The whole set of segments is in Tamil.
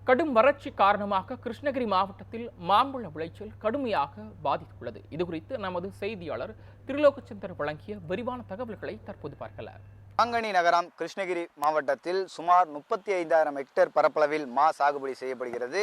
கடும் வறட்சி காரணமாக கிருஷ்ணகிரி மாவட்டத்தில் மாம்பழ விளைச்சல் கடுமையாக பாதித்துள்ளது. இதுகுறித்து நமது செய்தியாளர் திருலோகச்சந்தர் வழங்கிய விரிவான தகவல்களை தற்போது பார்க்கலாம். மாங்கனி நகரம் கிருஷ்ணகிரி மாவட்டத்தில் சுமார் 35,000 ஹெக்டேர் பரப்பளவில் மா சாகுபடி செய்யப்படுகிறது.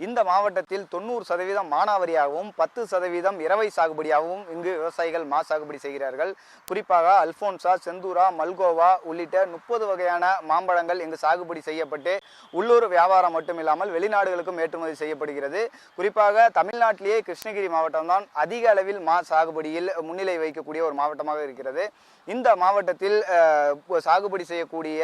இந்த மாவட்டத்தில் 90% மானாவாரியாகவும் 10% இரவை சாகுபடியாகவும் இங்கு விவசாயிகள் மா சாகுபடி செய்கிறார்கள். குறிப்பாக அல்போன்சா, செந்தூரா, மல்கோவா உள்ளிட்ட 30 வகையான மாம்பழங்கள் இங்கு சாகுபடி செய்யப்பட்டு உள்ளூர் வியாபாரம் மட்டுமில்லாமல் வெளிநாடுகளுக்கும் ஏற்றுமதி செய்யப்படுகிறது. குறிப்பாக தமிழ்நாட்டிலேயே கிருஷ்ணகிரி மாவட்டம் தான் அதிக அளவில் மா சாகுபடியில் முன்னிலை வைக்கக்கூடிய ஒரு மாவட்டமாக இருக்கிறது. இந்த மாவட்டத்தில் சாகுபடி செய்யக்கூடிய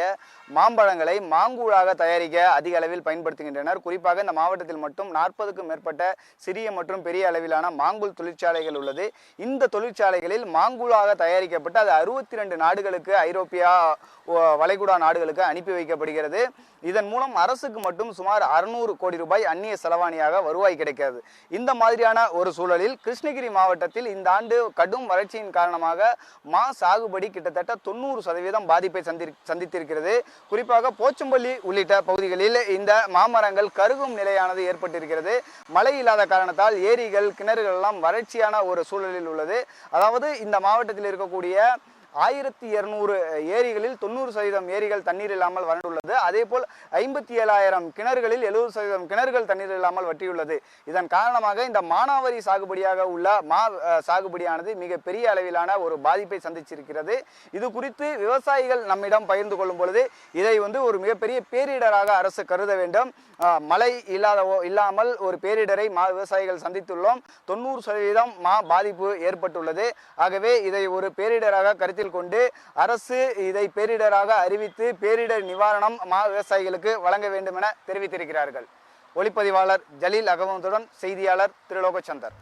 மாம்பழங்களை மாங்கூழாக தயாரிக்க அதிக அளவில் பயன்படுத்துகின்றனர். குறிப்பாக இந்த மாவட்டத்தில் மட்டும் 40க்கும் மேற்பட்ட சிறிய மற்றும் பெரிய அளவிலான மாங்கூழ் தொழிற்சாலைகள் உள்ளது. இந்த தொழிற்சாலைகளில் மாங்கூழாக தயாரிக்கப்பட்டு அது 62 நாடுகளுக்கு, ஐரோப்பியா வளைகுடா நாடுகளுக்கு அனுப்பி வைக்கப்படுகிறது. இதன் மூலம் அரசுக்கு மட்டும் சுமார் 600 கோடி ரூபாய் அந்நிய செலவாணியாக வருவாய் கிடைக்கிறது. இந்த மாதிரியான ஒரு சூழலில் கிருஷ்ணகிரி மாவட்டத்தில் இந்த ஆண்டு கடும் வறட்சியின் காரணமாக மா சாகுபடி கிட்டத்தட்ட 90% பாதிப்பை சந்தித்திருக்கிறது. குறிப்பாக போச்சம்பள்ளி உள்ளிட்ட பகுதிகளில் இந்த மாமரங்கள் கருகும் நிலையானது ஏற்பட்டிருக்கிறது. மழை இல்லாத காரணத்தால் ஏரிகள், கிணறுகள் எல்லாம் வறட்சியான ஒரு சூழலில் உள்ளது. அதாவது இந்த மாவட்டத்தில் இருக்கக்கூடிய 1200 ஏரிகளில் 90% ஏரிகள் தண்ணீர் இல்லாமல் வறண்டுள்ளது. அதேபோல் 57,000 கிணறுகளில் 70% கிணறுகள் தண்ணீர் இல்லாமல் வற்றியுள்ளது. இதன் காரணமாக இந்த மானாவாரி சாகுபடியாக உள்ள மா சாகுபடியானது மிக பெரிய அளவிலான ஒரு பாதிப்பை சந்திச்சிருக்கிறது. இது குறித்து விவசாயிகள் நம்மிடம் பகிர்ந்து கொள்ளும் பொழுது இதை ஒரு மிகப்பெரிய பேரிடராக அரசு கருத வேண்டும். மழை இல்லாமல் ஒரு பேரிடரை விவசாயிகள் சந்தித்துள்ளோம். 90% மா பாதிப்பு ஏற்பட்டுள்ளது. ஆகவே இதை ஒரு பேரிடராக கருத்தில் கொண்டு அரசு இதை பேரிடராக அறிவித்து பேரிடர் நிவாரணம் விவசாயிகளுக்கு வழங்க வேண்டும் என தெரிவித்திருக்கிறார்கள். ஒளிப்பதிவாளர் ஜலீல் அகமதுடன் செய்தியாளர் திருலோகச்சந்தர்.